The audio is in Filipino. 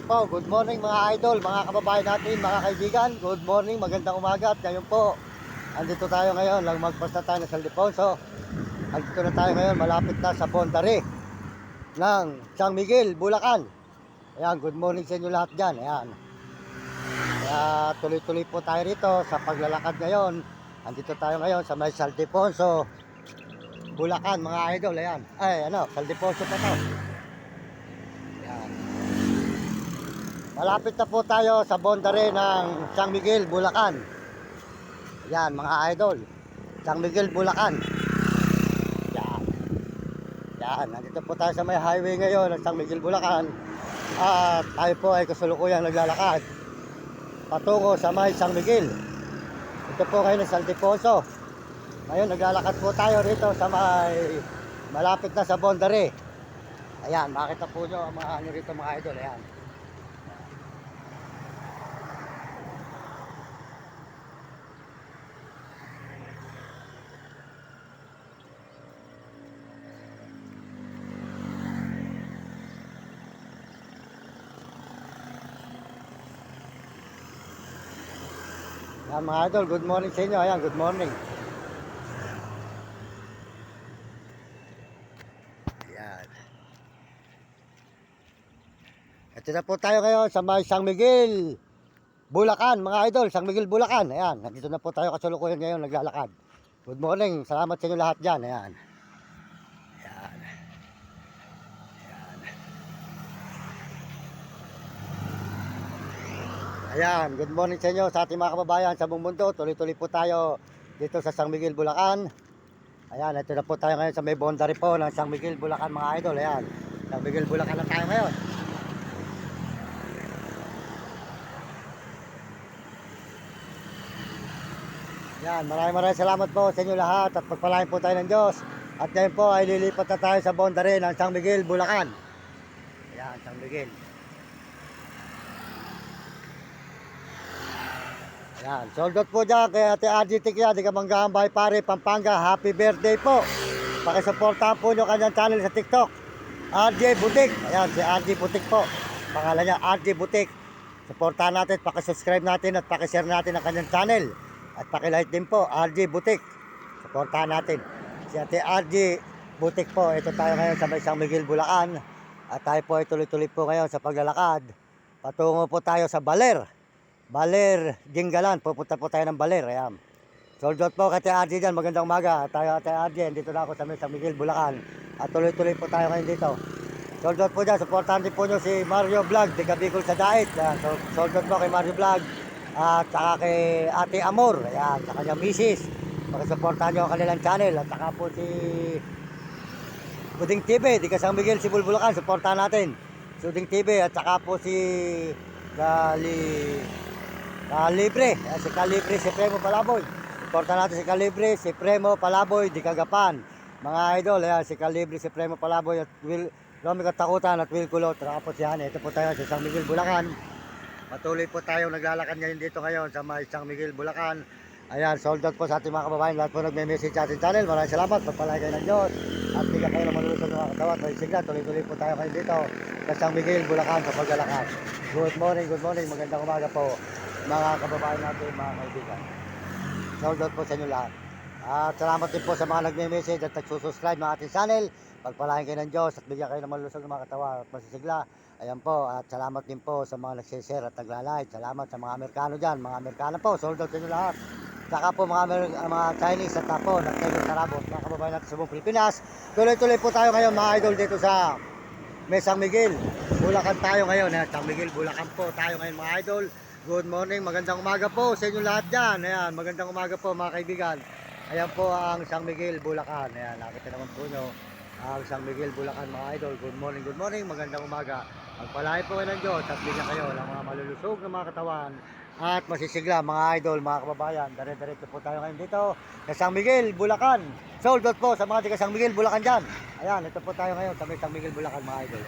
Yan po, good morning mga idol, mga kababayan natin, mga kaibigan. Good morning, magandang umaga. At ngayon po, andito tayo ngayon, magpas na tayo ng San Ildefonso. Andito na tayo ngayon, malapit na sa boundary ng San Miguel, Bulacan. Ayan, good morning sa inyo lahat dyan. Ayan. Kaya tuloy-tuloy po tayo rito sa paglalakad ngayon. Andito tayo ngayon sa may San Ildefonso, Bulacan mga idol. Ayan, ay ano, San Ildefonso pa to. Ayan. Malapit na po tayo sa boundary ng San Miguel, Bulacan. Yan mga idol, San Miguel, Bulacan. Yan. Yan, nandito po tayo sa may highway ngayon ng San Miguel, Bulacan. At tayo po ay kasulukuyang naglalakad patungo sa may San Miguel. Ito po ngayon ng San Ildefonso. Ngayon naglalakad po tayo rito sa may malapit na sa boundary. Ayan, makita po nyo ang mga ano rito mga idol. Ayan. Yan mga idol, good morning sa inyo. Ayan, good morning. Ayan. Ito na po tayo ngayon sa may San Miguel, Bulacan mga idol, San Miguel, Bulacan. Ayan, nandito na po tayo kasalukuyan ngayon naglalakad. Good morning, salamat sa inyo lahat dyan. Ayan. Ayan. Ayan, good morning sa inyo sa ating mga kababayan sa buong mundo. Tuloy-tuloy po tayo dito sa San Miguel, Bulacan. Ayan, ito na po tayo ngayon sa may boundary po ng San Miguel, Bulacan mga idol. Ayan, San Miguel, Bulacan na tayo ngayon. Ayan, maraming salamat po sa inyo lahat at pagpalain po tayo ng Diyos. At ngayon po ay lilipat na tayo sa boundary ng San Miguel, Bulacan. Ayan, San Miguel. Ayan, sold out po dyan kay Ate RG Tikya, di ka manggahan by pare, Pampanga. Happy birthday po. Pakisuportahan po nyo kanyang channel sa TikTok, RJ Butik. Ayan, si RJ Butik po. Pangalan niya, RJ Butik. Suportahan natin, pakisubscribe natin at pakishare natin ang kanyang channel. At pakilike din po, RJ Butik. Suportahan natin. Si Ate RJ Butik po. Ito tayo ngayon sa may San Miguel, Bulacan. At tayo po ay tuloy-tuloy po ngayon sa paglalakad. Patungo po tayo sa Baler. Baler, Jinggalan. Pupunta po tayo ng Baler. Ayan. Sold out po kay Ate RJ dyan. Magandang umaga. Tayo Ate RJ. Dito na ako sa San Miguel, Bulacan. At tuloy-tuloy po tayo ngayon dito. Sold out po dyan. Supportahan din po nyo si Mario Vlog. Di Bicol sa Dait. So, sold out po kay Mario Vlog. At saka kay Ate Amor. Ayan. Sa kanyang misis. Pakisuportahan nyo ang kanilang channel. At saka po si Suding TV. Di ka San Miguel, Sibul, Bulacan. Supportahan natin. Suding TV. At saka po si Kalibre, si Kalibre, si Premo Palaboy. Suportahan natin si Kalibre, si Premo Palaboy, di Kagapan. Mga idol, ayan, si Kalibre, si Premo Palaboy at Romy Katakutan at Will Kulot. Tapos yan, ito po tayo sa San Miguel, Bulacan. Patuloy po tayong naglalakad ngayon dito ngayon sa may San Miguel, Bulacan. Ayan, sold out po sa ating mga kababayan. Lahat po nagme-message sa ating channel. Maraming salamat. Pagpalay kayo ng Diyos. At bigyan kayo ng malulusog ng mga katawan. May sigla, tuloy-tuloy po tayo ngayon dito sa San Miguel, Bulacan sa paglalakad. Good morning, good morning. Magandang umaga po mga kababayan natin, mga kaibigan. Sold out po sa inyo lahat. At salamat din po sa mga nagme-message at nagsusubscribe ng ating channel. Pagpalain kayo ng Diyos at bigyan kayo ng malulusog ng mga katawan at masisigla. Ayan po, at salamat din po sa mga nagse-share at nagla-like. Salamat sa mga Amerikano dyan. Mga Amerikano po, sold out sa inyo lahat. Saka po mga Chinese at po, nagtagong sarabot. Mga kababayan natin sa buong Pilipinas. Tuloy-tuloy po tayo ngayon mga idol dito sa San Miguel. Bulacan tayo ngayon. San Miguel, Bulacan po tayo ngayon mga idol. Good morning, magandang umaga po sa inyo lahat dyan. Ayan, magandang umaga po mga kaibigan. Ayan po ang San Miguel, Bulacan. Ayan, nakita naman po nyo ang San Miguel, Bulacan mga idol. Good morning, magandang umaga. Magpalain po kayo ng Diyos at bigyan kayo ng mga malulusog ng mga katawan at masisigla mga idol, mga kababayan. Dire-diretso po tayo ngayon dito sa San Miguel, Bulacan. Sold out po sa mga taga San Miguel, Bulacan dyan. Ayan, ito po tayo ngayon sa San Miguel, Bulacan mga idol.